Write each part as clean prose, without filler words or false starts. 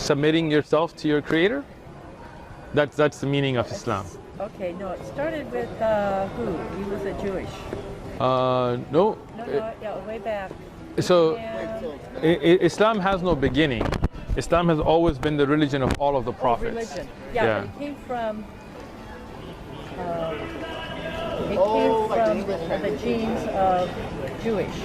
submitting yourself to your Creator. That's the meaning of Islam. Okay, no, it started with who? He was a Jewish. No. No, yeah, way back. So And Islam has no beginning. Islam has always been the religion of all of the prophets. religion. Yeah, but it came from. The genes of Jewish.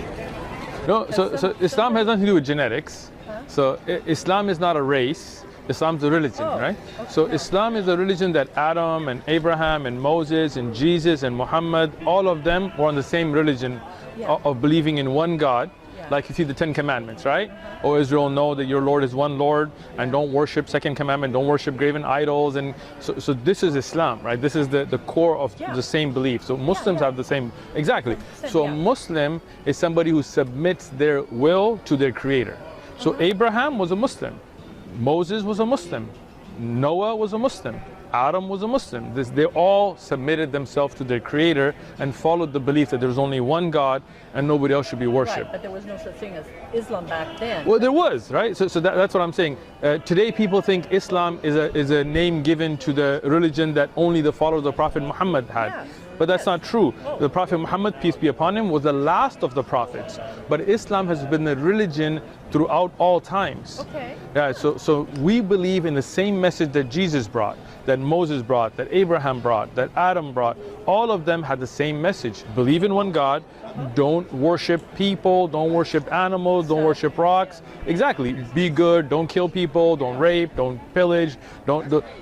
No, so Islam has nothing to do with genetics. So Islam is not a race. Islam's a religion, right? Okay. So Islam is a religion that Adam and Abraham and Moses and Jesus and Muhammad, all of them were on the same religion of believing in one God. Like you see the 10 Commandments, right? O Israel, know that your Lord is one Lord, and don't worship, second commandment, don't worship graven idols. And so this is Islam, right? This is the core of the same belief. So Muslims have the same, exactly. So a Muslim is somebody who submits their will to their Creator. So Abraham was a Muslim. Moses was a Muslim. Noah was a Muslim. Adam was a Muslim. They all submitted themselves to their Creator and followed the belief that there's only one God and nobody else should be worshipped. Right, but there was no such thing as Islam back then. Well, there was, right? So that's what I'm saying. Today people think Islam is a name given to the religion that only the followers of the Prophet Muhammad had. Yes. But that's not true. The Prophet Muhammad, peace be upon him, was the last of the prophets. But Islam has been the religion throughout all times. Okay. Yeah, so we believe in the same message that Jesus brought, that Moses brought, that Abraham brought, that Adam brought. All of them had the same message. Believe in one God. Don't worship people. Don't worship animals. Don't worship rocks. Exactly. Be good. Don't kill people. Don't rape. Don't pillage.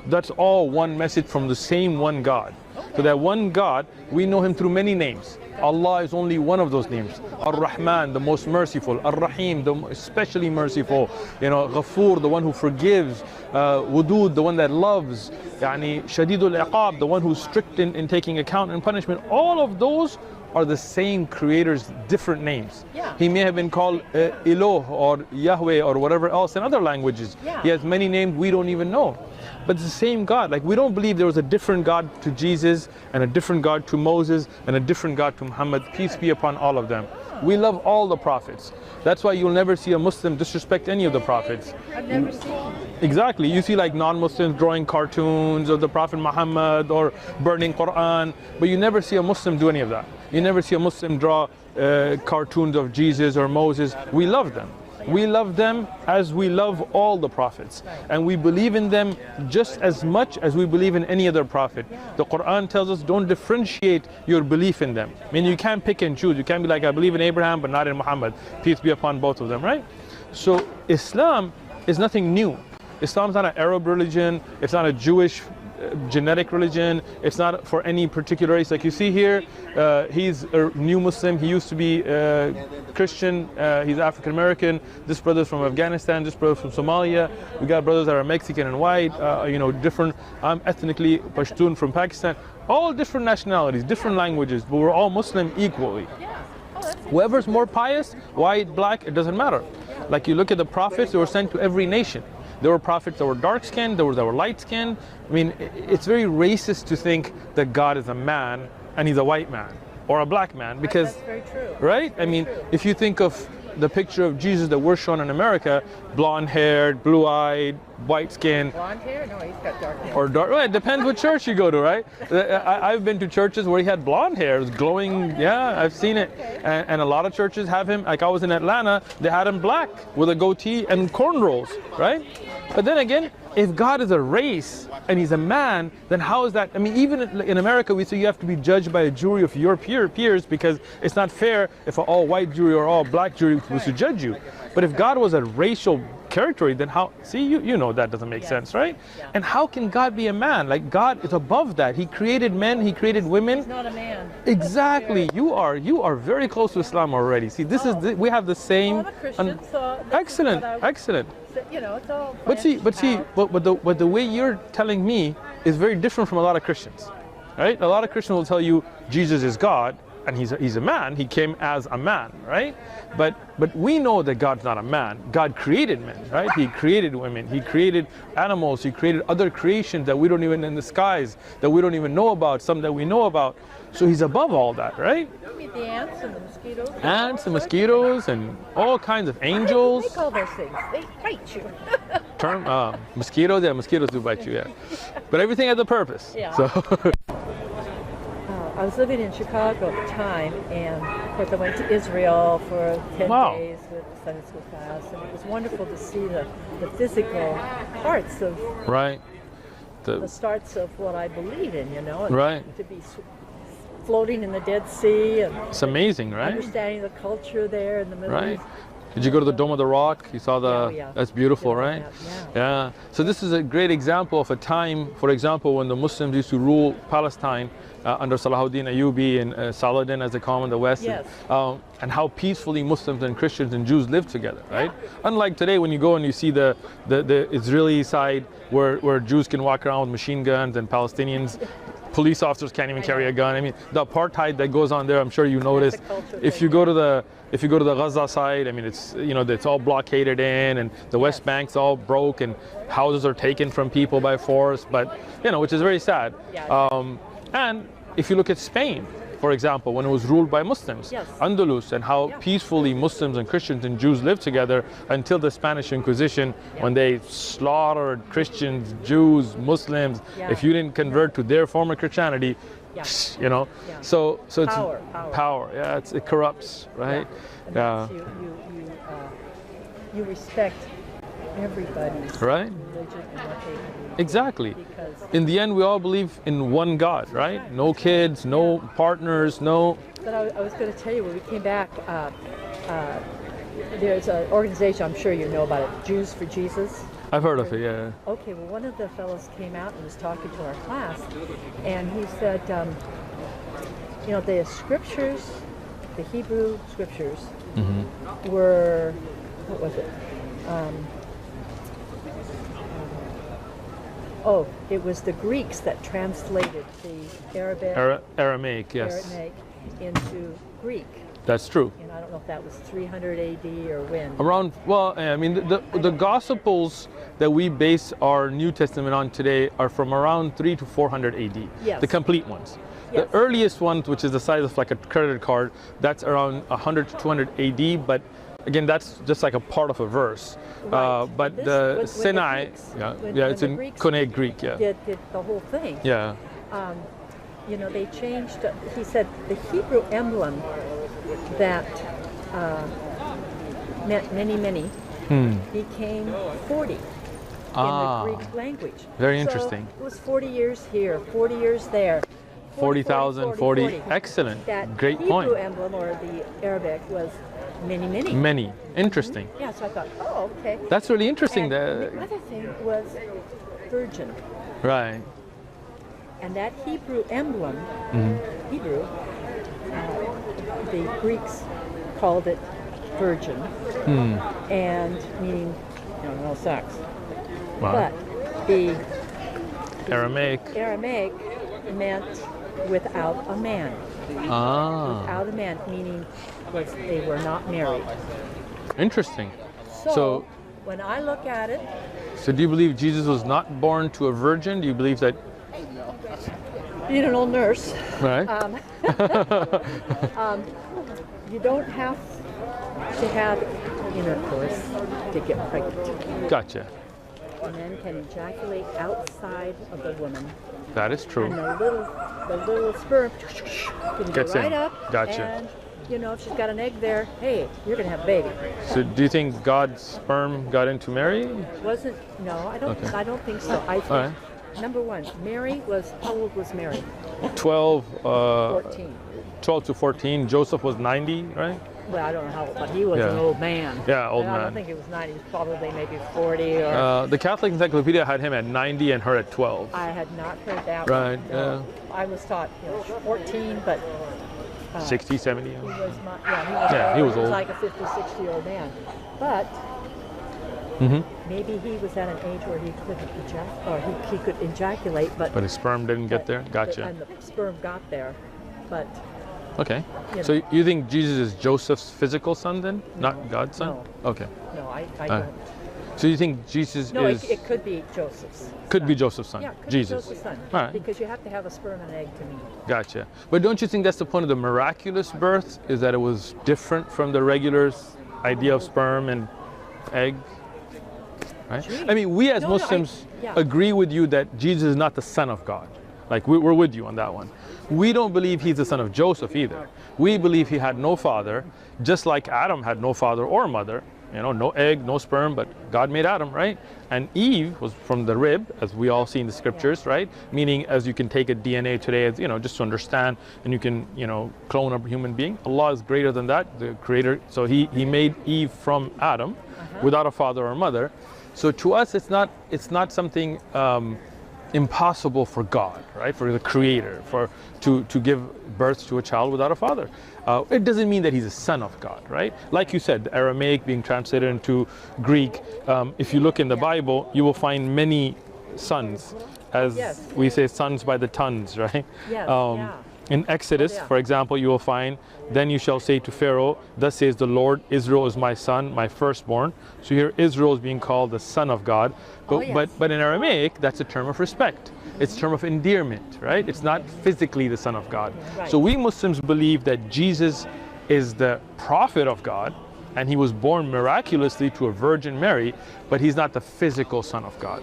That's all one message from the same one God. So that one God, we know him through many names. Allah is only one of those names. Ar-Rahman, the most merciful. Ar-Rahim, the especially merciful. Ghafoor, the one who forgives. Wudud, the one that loves. Shadidul Iqab, the one who's strict in taking account and punishment. All of those are the same Creator's different names. Yeah. He may have been called Eloh or Yahweh or whatever else in other languages. Yeah. He has many names we don't even know. But it's the same God. Like, we don't believe there was a different God to Jesus and a different God to Moses and a different God to Muhammad. Peace be upon all of them. We love all the prophets. That's why you'll never see a Muslim disrespect any of the prophets. I've never seen. Exactly. You see like non-Muslims drawing cartoons of the Prophet Muhammad or burning Quran, but you never see a Muslim do any of that. You never see a Muslim draw cartoons of Jesus or Moses. We love them. We love them as we love all the prophets, and we believe in them just as much as we believe in any other prophet. The Quran tells us don't differentiate your belief in them. I mean, you can't pick and choose. You can't be like, I believe in Abraham but not in Muhammad. Peace be upon both of them, right? So Islam is nothing new. Islam's not an Arab religion. It's not a Jewish genetic religion. It's not for any particular race. Like you see here, he's a new Muslim. He used to be Christian. He's African American. This brother's from Afghanistan. This brother's from Somalia. We got brothers that are Mexican and white. Different. I'm ethnically Pashtun from Pakistan. All different nationalities, different languages, but we're all Muslim equally. Yeah. Oh, that's Whoever's more pious, white, black, it doesn't matter. Like you look at the prophets, they were sent to every nation. There were prophets that were dark-skinned, there were light-skinned. I mean, it's very racist to think that God is a man and he's a white man or a black man, because, that's very true. right? I mean, if you think of the picture of Jesus that we're shown in America, blonde-haired, blue-eyed, white-skinned. Blonde hair? No, he's got dark hair. Or dark, well, it depends what church you go to, right? I've been to churches where he had blonde hair, it was glowing, yeah, I've seen it. And a lot of churches have him, like I was in Atlanta, they had him black with a goatee and cornrows, right? But then again, if God is a race and he's a man, then how is that? I mean, even in America, we say you have to be judged by a jury of your peers, because it's not fair if an all white jury or all black jury was to judge you. But if God was a racial character, then how? See, you know that doesn't make sense, right? Yeah. And how can God be a man? Like, God is above that. He created men, he created women. He's not a man. Exactly. You are very close to Islam already. See, this is we have the same. Well, I'm a Christian, so this excellent, is what excellent. it's all. But the way you're telling me is very different from a lot of Christians, right? A lot of Christians will tell you Jesus is God and he's a man. He came as a man, right? But we know that God's not a man. God created men, right? He created women. He created animals. He created other creations that we don't even in the skies that we don't even know about. Some that we know about. So he's above all that, right? I mean, the ants and the mosquitoes. Ants and mosquitoes and all kinds of angels. They call those things. They bite you. term? Mosquitoes? Yeah, mosquitoes do bite you, yeah. But everything has a purpose. Yeah. So I was living in Chicago at the time, and of course I went to Israel for 10 Wow. days with the Sunday school class, and it was wonderful to see the physical parts of right. the starts of what I believe in, you know, and Right. to be floating in the Dead Sea and It's amazing, right? understanding the culture there in the Middle Right. East. Did you go to the Dome of the Rock? You saw the, Oh, yeah. that's beautiful, Yeah, right? yeah. Yeah. So this is a great example of a time, for example, when the Muslims used to rule Palestine under Salahuddin Ayyubi and Saladin, as they call him in the West, Yes. and how peacefully Muslims and Christians and Jews live together, right? Unlike today, when you go and you see the Israeli side where Jews can walk around with machine guns and Palestinians, police officers can't even carry a gun. I mean, the apartheid that goes on there, I'm sure you noticed. a culture If thing, you go to the Gaza side, I mean, it's it's all blockaded in, and the West Bank's all broke, and houses are taken from people by force. But which is very sad. Yeah. And if you look at Spain, for example, when it was ruled by Muslims, Yes. Andalus, and how Yeah. peacefully Muslims and Christians and Jews lived together until the Spanish Inquisition, when they slaughtered Christians, Jews, Muslims. Yeah. If you didn't convert to their form of Christianity, Yeah. Yeah. So it's Power. Yeah, it corrupts, right? And Yeah. that's you respect everybody's Right. religion and what they believe. Exactly. Because In the end, we all believe in one God, right? No kids, no partners, no. but I was going to tell you when we came back, there's an organization, I'm sure you know about it, Jews for Jesus. I've heard of it, yeah. Okay, well, one of the fellows came out and was talking to our class, and he said, the scriptures, the Hebrew scriptures, were, what was it? It was the Greeks that translated the Aramaic, yes. Aramaic into Greek. That's true. And I don't know if that was 300 AD or when. Around, well, I mean, the Gospels that we base our New Testament on today are from around 300 to 400 AD. Yes. The complete ones. Yes. The earliest one, which is the size of like a credit card, that's around 100 to 200 AD, but again, that's just like a part of a verse. Right. But This- the when the Sinai, Greeks- yeah, when it's the in Greeks Koine Greek, yeah. Did the whole thing. Yeah. They changed, he said the Hebrew emblem that meant many, many became 40 in the Greek language. very So interesting. it was 40 years here, 40 years there. 40,000, 40. Excellent. That Great Hebrew point. emblem, or the Arabic, was many, many. Many. Interesting. Yeah, so I thought, oh, okay. That's really interesting. And That, the other thing was virgin. right. And that Hebrew emblem, Hebrew, the Greeks called it virgin, and meaning no sex. Wow. But the Aramaic. Aramaic meant without a man. Without a man, meaning they were not married. Interesting. So, So- when I look at it, So do you believe Jesus was not born to a virgin? Do you believe that? being an old nurse, Right. you don't have to have intercourse to get pregnant. Gotcha. Men can ejaculate outside of the woman, That is and true. the little sperm can go Gets right in. up. Gotcha. And if she's got an egg there, hey, you're gonna have a baby. So do you think God's sperm got into Mary? Wasn't no, I don't. Okay. I don't think so. I think All right. number one, Mary was how old was Mary? 12, 14. 12 to 14. Joseph was 90, right? Well, I don't know how old, but he was Yeah. an old man. Yeah, old I man. don't think he was 90. He was probably maybe 40 or. The Catholic Encyclopedia had him at 90 and her at 12. I had not heard that. Right, One. No. I was taught 14, but 60, 70. he was my, Yeah, he was old. like a 50, 60-year-old man. But maybe he was at an age where he couldn't ejaculate, or he could ejaculate, but But his sperm didn't get there? Gotcha. And the sperm got there, but Okay. You So know. you think Jesus is Joseph's physical son then? Not God's son? No. Okay. no, I right. don't. So you think Jesus No, is... it could be Joseph's. Could son. be Joseph's son. Yeah, could Jesus. be Joseph's son. All right. Because you have to have a sperm and an egg to meet. Gotcha. But don't you think that's the point of the miraculous birth, is that it was different from the regular idea of sperm and egg? right? Gee. I mean, we as No, Muslims yeah. agree with you that Jesus is not the Son of God. Like, we're with you on that one. We don't believe he's the son of Joseph either. We believe he had no father, just like Adam had no father or mother. You know, no egg, no sperm, but God made Adam, right? And Eve was from the rib, as we all see in the scriptures, right? Meaning, as you can take a DNA today, as, you know, just to understand, and you can, you know, clone a human being. Allah is greater than that, the creator. So he made Eve from Adam, without a father or mother. So to us, it's not something impossible for God, right? For the creator, to give birth to a child without a father. It doesn't mean that he's a son of God, right? Like you said, the Aramaic being translated into Greek. If you look in the Bible, you will find many sons, as we say, sons by the tons, right? In Exodus, for example, you will find, then you shall say to Pharaoh, thus says the Lord, Israel is my son, my firstborn. So here Israel is being called the son of God. But in Aramaic, that's a term of respect. It's a term of endearment, right? It's not physically the son of God. So we Muslims believe that Jesus is the prophet of God, and he was born miraculously to a Virgin Mary, but he's not the physical son of God.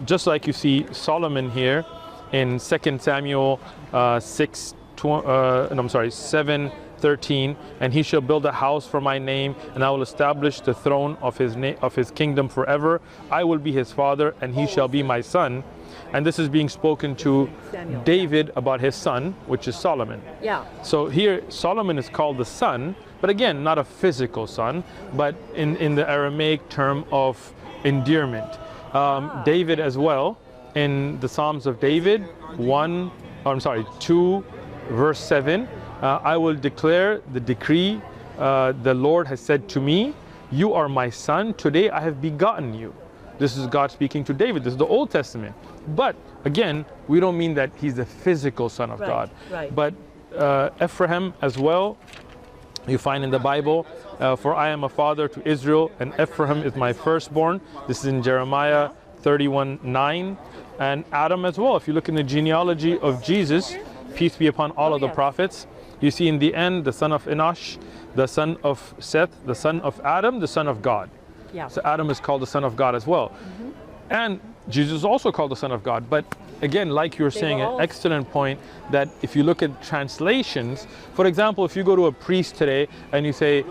Just like you see Solomon here, in 2 Samuel 7:13, and he shall build a house for my name, and I will establish the throne of his kingdom forever. I will be his father, and he shall be my son. And this is being spoken to David about his son, which is Solomon. So here Solomon is called the son, but again, not a physical son, but in the Aramaic term of endearment. David as well, in the Psalms of David, 2 verse 7, I will declare the decree, the Lord has said to me, you are my son, today I have begotten you. This is God speaking to David. This is the Old Testament. But again, we don't mean that he's the physical son of God. But Ephraim as well, you find in the Bible, for I am a father to Israel, and Ephraim is my firstborn. This is in Jeremiah 31:9. And Adam as well. If you look in the genealogy of Jesus, peace be upon all of the prophets, you see in the end the son of Enosh, the son of Seth, the son of Adam, the son of God. So Adam is called the son of God as well. And Jesus is also called the son of God. But again, like you were saying, an excellent point, that if you look at translations, for example, if you go to a priest today and you say,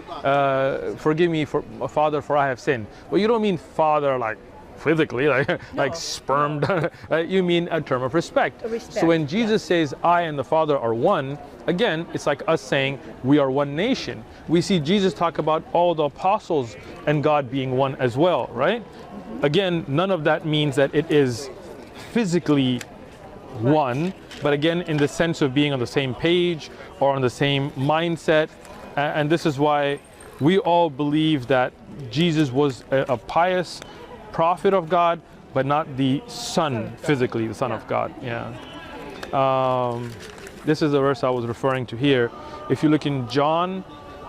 forgive me, Father, for I have sinned. Well, you don't mean father like physically, like sperm. You mean a term of respect. So when Jesus says, I and the Father are one, again, it's like us saying we are one nation. We see Jesus talk about all the apostles and God being one as well, right? Again, none of that means that it is physically one, but again, in the sense of being on the same page or on the same mindset. And this is why we all believe that Jesus was a pious prophet of God, but not the son physically, the son of God. This is the verse I was referring to here. If you look in John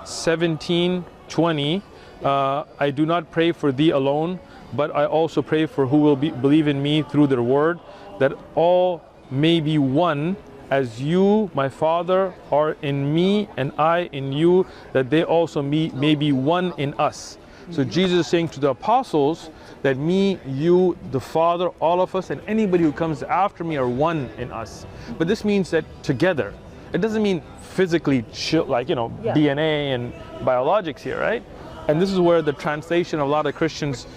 17:20, I do not pray for thee alone, but I also pray for who will believe in me through their word, that all may be one, as you, my Father, are in me and I in you, that they also may be one in us. So Jesus is saying to the apostles that me, you, the Father, all of us, and anybody who comes after me are one in us. But this means that together. It doesn't mean physically, like, DNA and biologics here, right? And this is where the translation of a lot of Christians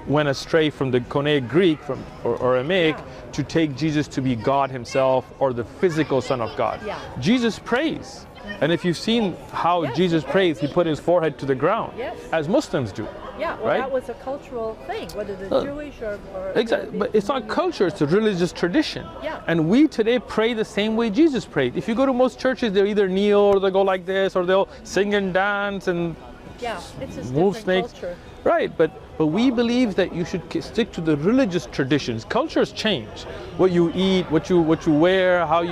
went astray from the Koine Greek or Aramaic to take Jesus to be God himself or the physical Son of God. Jesus prays. And if you've seen how Jesus prays, he put his forehead to the ground, as Muslims do. That was a cultural thing, whether the Jewish or exactly, but it's not culture, it's a religious tradition. And we today pray the same way Jesus prayed. If you go to most churches, they'll either kneel or they'll go like this, or they'll sing and dance and it's just move snakes. Culture. Right, but we believe that you should stick to the religious traditions. Cultures change. What you eat, what you wear, how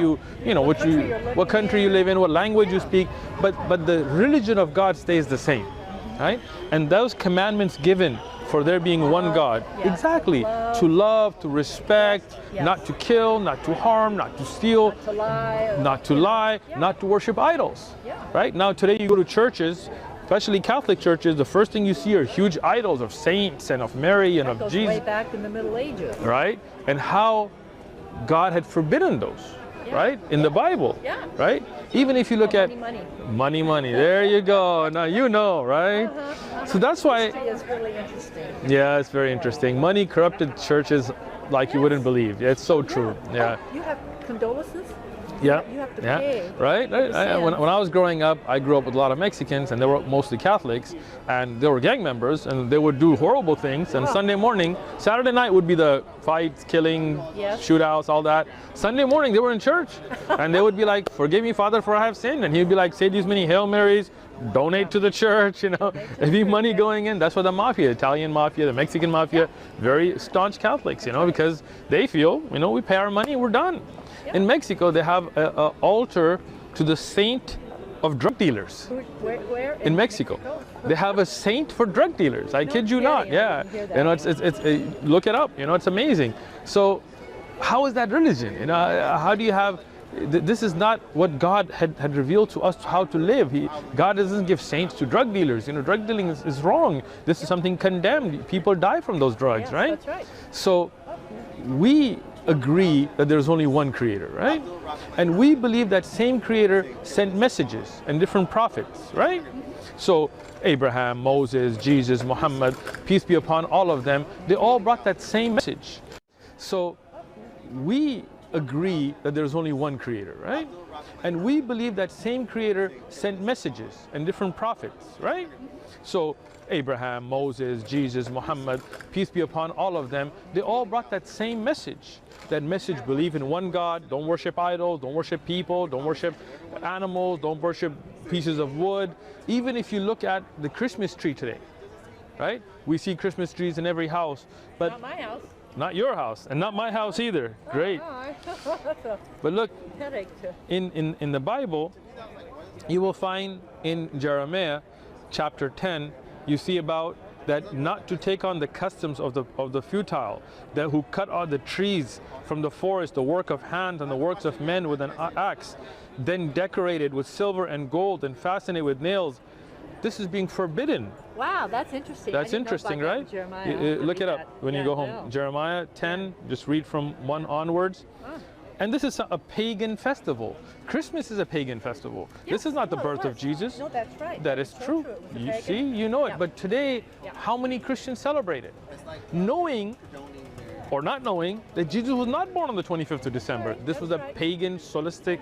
what country you live in, what language you speak, but the religion of God stays the same, right? And those commandments given for there being one God, exactly, to love, to respect, not to kill, not to harm, not to steal, not to lie, not to worship idols, right? Now today you go to churches, especially Catholic churches, the first thing you see are huge idols of saints and of Mary and That of goes Jesus. way back in the Middle Ages. Right? And how God had forbidden those, Yeah. right? In the Bible, Yeah. right? Even if you look at money, there you go. Now you know, right? So that's why, History is really interesting. yeah, it's very interesting. Money corrupted churches like you wouldn't believe. Yeah, it's so true. Yeah. Oh, you have condolences? Yeah, You have to yeah, pay. right. When sins. I was growing up, I grew up with a lot of Mexicans, and they were mostly Catholics, and they were gang members, and they would do horrible things. And Sunday morning, Saturday night would be the fights, killing, Yes. shootouts, all that. Sunday morning, they were in church, and they would be like, "Forgive me, Father, for I have sinned," and he'd be like, "Say these many Hail Marys." Donate to the church, you know. There'd be money going in. That's what the mafia, Italian mafia, the Mexican mafia, very staunch Catholics, you know, because they feel, you know, we pay our money, we're done. In Mexico, they have an altar to the saint of drug dealers. Where? In Mexico, they have a saint for drug dealers. I kid you not. kidding. I Yeah, didn't hear that. you know, it's look it up. You know, it's amazing. So, how is that religion? You know, how do you have? This is not what God had revealed to us how to live. God doesn't give saints to drug dealers. You know, drug dealing is wrong. This is something condemned. People die from those drugs, Yes, right? that's right. So we agree that there's only one creator, right? And we believe that same creator sent messages and different prophets, right? So Abraham, Moses, Jesus, Muhammad, peace be upon all of them, they all brought that same message. So we agree that there's only one creator, right? And we believe that same creator sent messages and different prophets, right? So Abraham, Moses, Jesus, Muhammad, peace be upon all of them, they all brought that same message. That message, believe in one God, don't worship idols, don't worship people, don't worship animals, don't worship pieces of wood. Even if you look at the Christmas tree today, right? We see Christmas trees in every house, but Not my house. not your house, and not my house either. Great. That's a But look, headache to. in the Bible, you will find in Jeremiah chapter 10, you see about that not to take on the customs of the futile, that who cut out the trees from the forest, the work of hands and the works of men with an axe, then decorated with silver and gold and fastened it with nails. This is being forbidden. Wow, that's interesting. That's I didn't know interesting, about that right? in Jeremiah. Look it up That. when you Yeah, go home. no. Jeremiah 10, just read from 1 onwards. And this is a pagan festival. Christmas is a pagan festival. This is not the No, it birth of was. Jesus. No, that's right. That is So true. It was a You pagan. see, you know it. Yeah. But today, Yeah. how many Christians celebrate it? Knowing or not knowing that Jesus was not born on the 25th of December. Right, This was a that's right. pagan solistic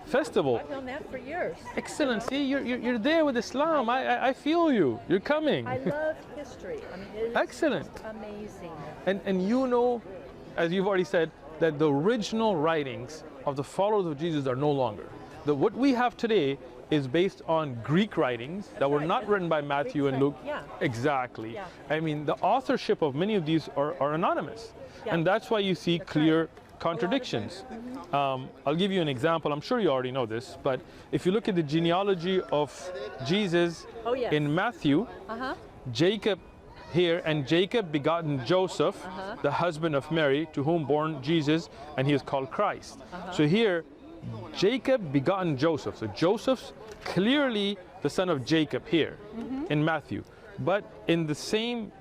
festival. I've known that for years. Excellent. See, you're there with Islam. I feel you. You're coming. I love history. I mean, it is Excellent. just amazing. And you know, as you've already said, that the original writings of the followers of Jesus are no longer. What we have today is based on Greek writings that were right. not written by Matthew Greek and Luke. yeah. Exactly. Yeah. I mean, the authorship of many of these are anonymous. Yeah. And that's why you see That's clear right. contradictions. I'll give you an example. I'm sure you already know this, but if you look at the genealogy of Jesus Oh, yes. in Matthew, Uh-huh. Jacob here, and Jacob begotten Joseph, the husband of Mary, to whom born Jesus, and he is called Christ. So here, Jacob begotten Joseph. So Joseph's clearly the son of Jacob here in Matthew. But in the same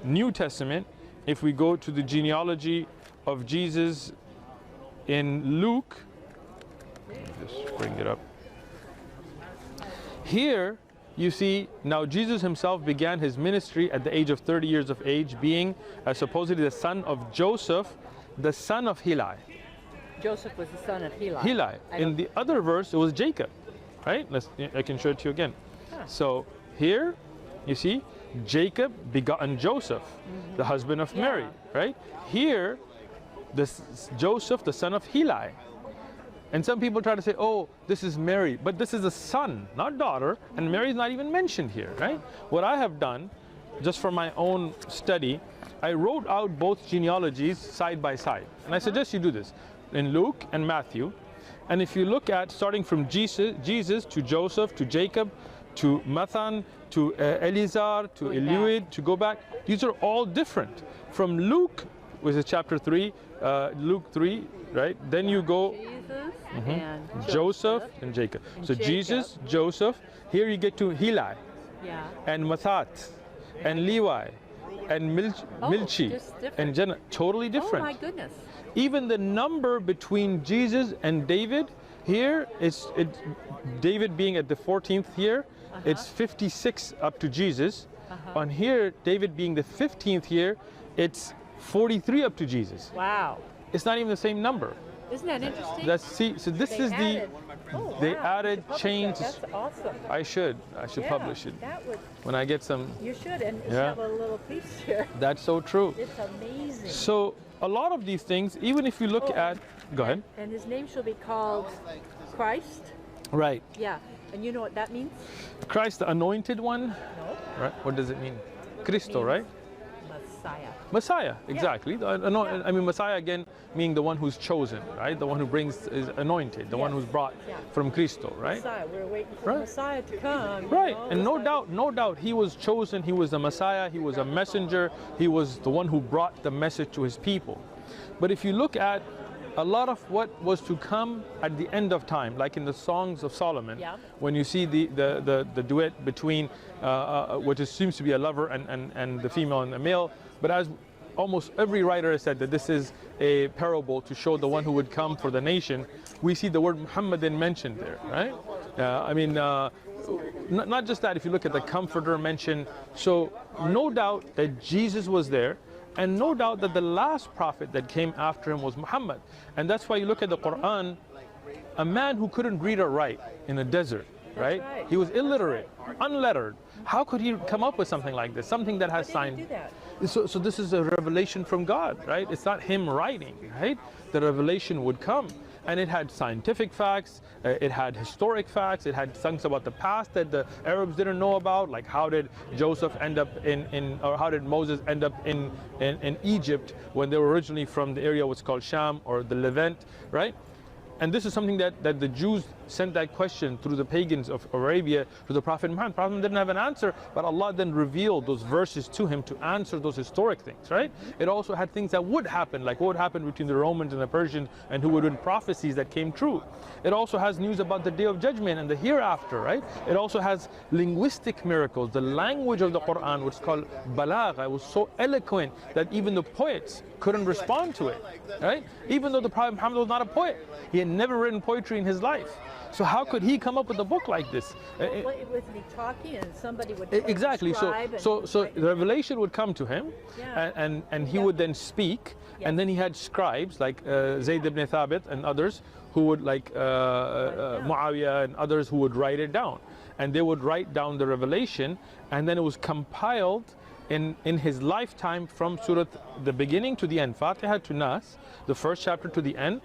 New Testament, if we go to the genealogy of Jesus in Luke, just bring it up. Here, you see, now Jesus himself began his ministry at the age of 30 years of age, being supposedly the son of Joseph, the son of Heli. Joseph was the son of Heli. Heli. I In don't- the other verse, it was Jacob, right? I can show it to you again. So here, you see, Jacob begotten Joseph, the husband of Mary, right? Here, this Joseph, the son of Heli. And some people try to say, oh, this is Mary, but this is a son, not daughter, and Mary is not even mentioned here, right? What I have done, just for my own study, I wrote out both genealogies side by side. And I suggest you do this in Luke and Matthew. And if you look at starting from Jesus to Joseph to Jacob to Mathan to Elizar to Going Eliud to go back, these are all different. From Luke, which is chapter 3, Luke 3, right? Then you go Jesus and Joseph and Jacob. So Jacob. Jesus, Joseph, here you get to Heli, Yeah. and Mathat and Levi and Milchi just different. and Jenna, totally different. Oh my goodness. Even the number between Jesus and David here is David being at the 14th year, it's 56 up to Jesus. On here, David being the 15th year, it's 43 up to Jesus. Wow. It's not even the same number. Isn't that interesting? So this They is added, they wow, added you should publish change. that. That's awesome. I should Yeah, publish it That would, when I get some. you should, and you Yeah. have a little piece here. That's so true. It's amazing. So a lot of these things, even if you look at, go ahead. And his name shall be called Christ. Right, Yeah. And you know what that means? Christ, the anointed one. No. Right. What does it mean? Christo, Means right? Messiah. Messiah, exactly. I mean, Messiah again, meaning the one who's chosen, right? The one who brings is anointed, the one who's brought from Christo, right? Messiah. We're waiting for Right. Messiah to come. you Right, know, and it's like- no doubt, he was chosen. He was the Messiah. He was a messenger. He was the one who brought the message to his people. But if you look at a lot of what was to come at the end of time, like in the Songs of Solomon, when you see the duet between what seems to be a lover and the female and the male, but as almost every writer has said that this is a parable to show the one who would come for the nation, we see the word Muhammadin mentioned there, right? I mean, not just that, if you look at the Comforter mentioned, so no doubt that Jesus was there, and no doubt that the last prophet that came after him was Muhammad. And that's why you look at the Quran, a man who couldn't read or write in a desert, right? He was illiterate, unlettered. How could he come up with something like this? Something that has Why did he sign. do that? So this is a revelation from God, right? It's not him writing, right? The revelation would come. And it had scientific facts, it had historic facts, it had things about the past that the Arabs didn't know about, like how did Joseph end up or how did Moses end up in Egypt when they were originally from the area what's called Sham or the Levant, right? And this is something that the Jews sent that question through the pagans of Arabia to the Prophet Muhammad. The Prophet didn't have an answer, but Allah then revealed those verses to him to answer those historic things, right? It also had things that would happen, like what would happen between the Romans and the Persians and who would win prophecies that came true. It also has news about the Day of Judgment and the hereafter, right? It also has linguistic miracles. The language of the Quran, what's called balagha, was so eloquent that even the poets couldn't respond to it, right? Even though the Prophet Muhammad was not a poet. He had never written poetry in his life. So how could he come up with a book like this? Was he talking and somebody would Exactly. scribe So and the revelation would come to him, and he would then speak, and then he had scribes like Zayd ibn Thabit and others who would like Muawiyah and others who would write it down, and they would write down the revelation, and then it was compiled in his lifetime from Surah the beginning to the end, Fatiha to Nas, the first chapter to the end,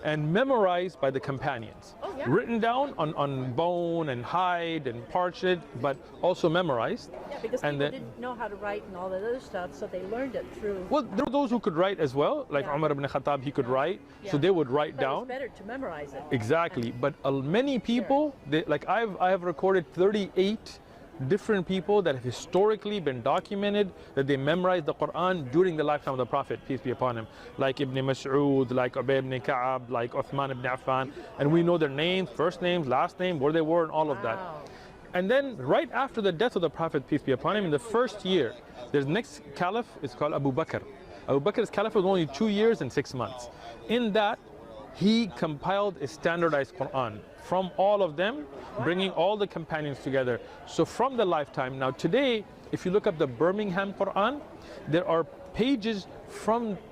and memorized by the companions. Written down on bone and hide and parchment, but also memorized. Yeah, because people didn't know how to write and all that other stuff, so they learned it through. Well, there were those who could write as well, like Umar ibn Khattab, he could write, so they would write But down. it was better to memorize it. Exactly, but many people, I have recorded 38 different people that have historically been documented that they memorized the Quran during the lifetime of the Prophet, peace be upon him, like Ibn Mas'ud, like Ubay ibn Ka'ab, like Uthman ibn Affan, and we know their names, first names, last name, where they were, and all of that. And then right after the death of the Prophet, peace be upon him, in the first year, there's next caliph, it's called Abu Bakr. Abu Bakr's caliph was only 2 years and 6 months. In that, he compiled a standardized Quran from all of them, bringing all the companions together. So from the lifetime, now today, if you look up the Birmingham Quran, there are pages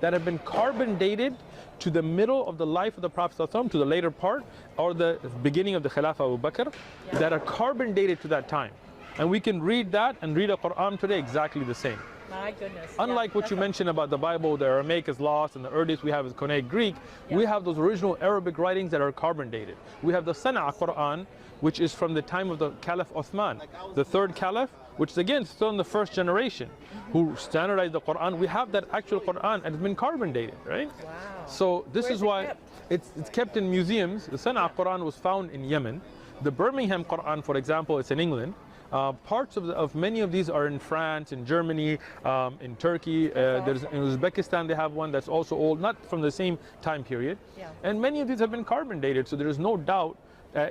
that have been carbon dated to the middle of the life of the Prophet ﷺ, to the later part, or the beginning of the Khilafah Abu Bakr, that are carbon dated to that time. And we can read that and read a Quran today exactly the same. My goodness. Unlike what you mentioned about the Bible, the Aramaic is lost and the earliest we have is Koine Greek, we have those original Arabic writings that are carbon dated. We have the Sana'a Quran, which is from the time of the Caliph Uthman, the third Caliph, which is again still in the first generation, who standardized the Quran. We have that actual Quran and it's been carbon dated, right? Wow. So this is why it's kept in museums. The Sana'a Quran was found in Yemen. The Birmingham Quran, for example, it's in England. Parts of many of these are in France, in Germany, in Turkey. There's in Uzbekistan they have one that's also old, not from the same time period. And many of these have been carbon dated, so there is no doubt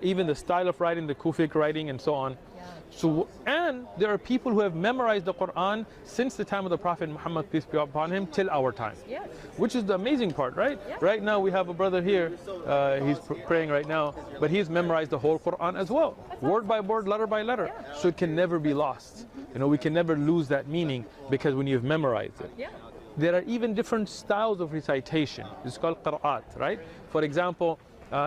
even the style of writing, the Kufic writing, and so on. Yeah. So, and there are people who have memorized the Quran since the time of the Prophet Muhammad, peace be upon him, till our time. Yes. Which is the amazing part, right? Yeah. Right now we have a brother here, he's praying right now, but he's memorized the whole Quran as well, word by word, letter by letter. Yeah. So it can never be lost. You know, we can never lose that meaning because when you've memorized it. Yeah. There are even different styles of recitation. It's called qira'at, right? For example,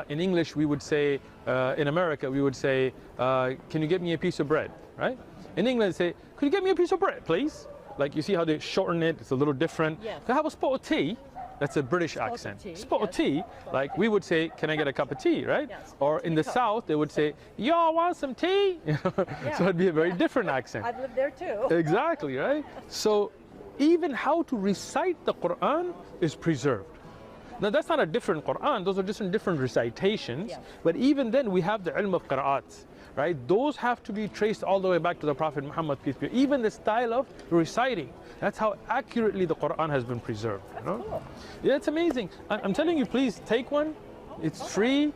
in English we would say, in America we would say, can you get me a piece of bread, right? In England they say, could you get me a piece of bread, please? Like you see how they shorten it, it's a little different. Yes. Can I have a spot of tea? That's a British accent. tea, Spot of yes. tea, like we would say, can I get a cup of tea, right? Yes. Or in the South they would say, y'all want some tea? So it'd be a very different accent. I've lived there too. Exactly, right? So even how to recite the Quran is preserved. Now that's not a different Quran, those are just different recitations. Yes. But even then we have the ilm of qira'at, right? Those have to be traced all the way back to the Prophet Muhammad, peace be upon him. Even the style of reciting, that's how accurately the Quran has been preserved. You know? Cool. Yeah, it's amazing. I'm telling you, please take one. It's free.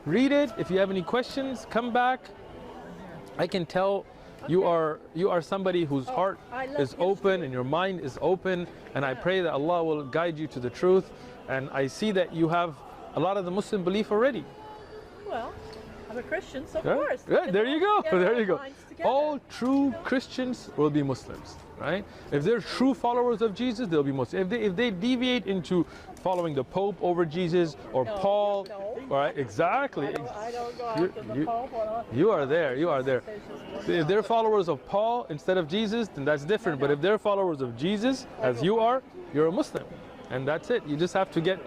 Read it. If you have any questions, come back. I can tell you are somebody whose heart is open and your mind is open, and I pray that Allah will guide you to the truth. And I see that you have a lot of the Muslim belief already. Well, I'm a Christian, so of Yeah? course. Yeah, there you go. Get our There you go. minds together. All true Christians will be Muslims, right? If they're true followers of Jesus, they'll be Muslims. If they deviate into following the Pope over Jesus or Paul, no. right? Exactly. I don't go after the Pope or You are there. You are there. If they're followers of Paul instead of Jesus, then that's different. But if they're followers of Jesus, as you are, you're a Muslim, and that's it. You just have to get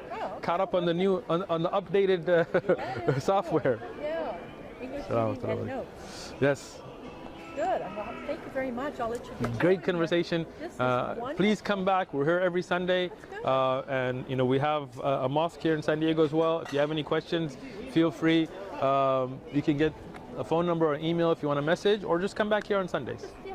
caught up on the new, on the updated software. Yeah. English Salam reading and notes. Yes. Good. Well, thank you very much. I'll let you get Great going. conversation. This is wonderful. Please come back. We're here every Sunday, and you know we have a mosque here in San Diego as well. If you have any questions, feel free. You can get a phone number or email if you want a message, or just come back here on Sundays. Yeah.